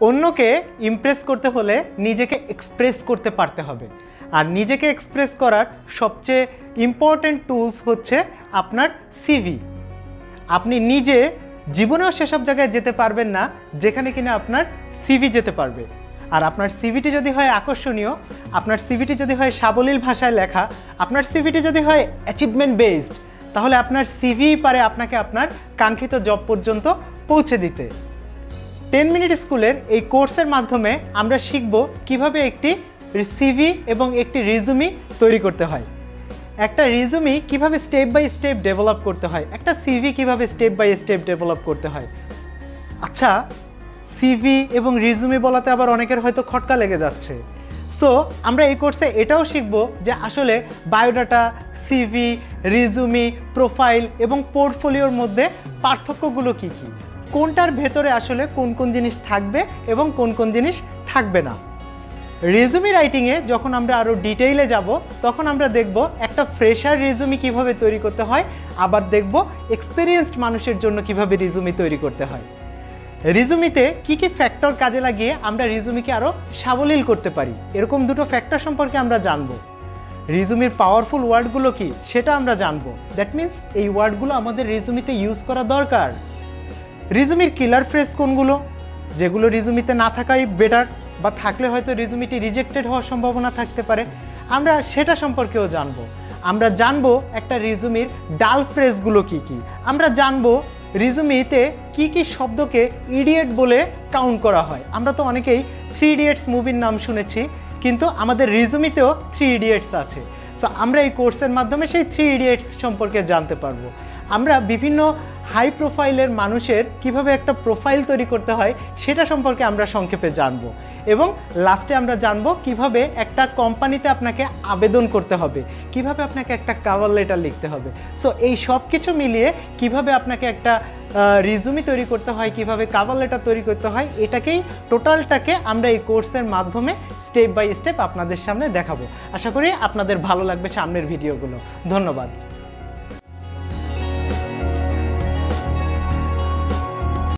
অন্যকে ইমপ্রেস করতে হলে নিজেকে এক্সপ্রেস করতে পারতে হবে। আর নিজেকে এক্সপ্রেস করার সবচেয়ে ইম্পর্ট্যান্ট টুলস হচ্ছে আপনার সিভি। আপনি নিজে জীবনেও সেসব জায়গায় যেতে পারবেন না যেখানে কিনা আপনার সিভি যেতে পারবে। আর আপনার সিভিটি যদি হয় আকর্ষণীয়, আপনার সিভিটি যদি হয় সাবলীল ভাষায় লেখা, আপনার সিভিটি যদি হয় অ্যাচিভমেন্ট বেসড, তাহলে আপনার সিভি পারে আপনাকে আপনার কাঙ্ক্ষিত জব পর্যন্ত পৌঁছে দিতে। 10 মিনিট স্কুলের এই কোর্সের মাধ্যমে আমরা শিখব কিভাবে একটি সিভি এবং একটি রিজুমি তৈরি করতে হয়, একটা রিজুমি কিভাবে স্টেপ বাই স্টেপ ডেভেলপ করতে হয়, একটা সিভি কিভাবে স্টেপ বাই স্টেপ ডেভেলপ করতে হয়। আচ্ছা, সিভি এবং রিজুমি বলাতে আবার অনেকের হয়তো খটকা লেগে যাচ্ছে। সো আমরা এই কোর্সে এটাও শিখব যে আসলে বায়োডাটা, সিভি, রিজুমি, প্রোফাইল এবং পোর্টফোলিওর মধ্যে পার্থক্যগুলো কি কি, কোনটার ভেতরে আসলে কোন কোন জিনিস থাকবে এবং কোন কোন জিনিস থাকবে না। রেজুমি রাইটিংয়ে যখন আমরা আরও ডিটেইলে যাব তখন আমরা দেখব একটা ফ্রেশার রেজুমি কিভাবে তৈরি করতে হয়, আবার দেখব এক্সপেরিয়েন্সড মানুষের জন্য কিভাবে রেজুমি তৈরি করতে হয়। রেজুমিতে কি কি ফ্যাক্টর কাজে লাগিয়ে আমরা রেজুমিকে আরও সাবলীল করতে পারি, এরকম দুটো ফ্যাক্টর সম্পর্কে আমরা জানব। রেজুমির পাওয়ারফুল ওয়ার্ডগুলো কি সেটা আমরা জানব। দ্যাট মিন্স এই ওয়ার্ডগুলো আমাদের রেজুমিতে ইউজ করা দরকার। রেজুমির কিলার ফ্রেজ কোনগুলো, যেগুলো রেজুমিতে না থাকাই বেটার, বা থাকলে হয়তো রেজুমিটি রিজেক্টেড হওয়ার সম্ভাবনা থাকতে পারে, আমরা সেটা সম্পর্কেও জানবো। আমরা জানবো একটা রেজুমির ডাল ফ্রেজগুলো কি কি, আমরা জানবো রেজুমিতে কি কি শব্দকে ইডিয়েট বলে কাউন্ট করা হয়। আমরা তো অনেকেই 3 ইডিয়েটস মুভির নাম শুনেছি, কিন্তু আমাদের রেজুমিতেও 3 ইডিয়েটস আছে। সো আমরা এই কোর্সের মাধ্যমে সেই 3 ইডিয়েটস সম্পর্কে জানতে পারবো। আমরা বিভিন্ন হাই প্রোফাইলের মানুষের কিভাবে একটা প্রোফাইল তৈরি করতে হয় সেটা সম্পর্কে আমরা সংক্ষেপে জানবো, এবং লাস্টে আমরা জানবো কিভাবে একটা কোম্পানিতে আপনাকে আবেদন করতে হবে, কিভাবে আপনাকে একটা কভার লেটার লিখতে হবে। সো এই সব কিছু মিলিয়ে কিভাবে আপনাকে একটা রিজুমি তৈরি করতে হয়, কিভাবে কভার লেটার তৈরি করতে হয়, এটাকেই টোটালটাকে আমরা এই কোর্সের মাধ্যমে স্টেপ বাই স্টেপ আপনাদের সামনে দেখাবো। আশা করি আপনাদের ভালো লাগবে সামনের ভিডিওগুলো। ধন্যবাদ।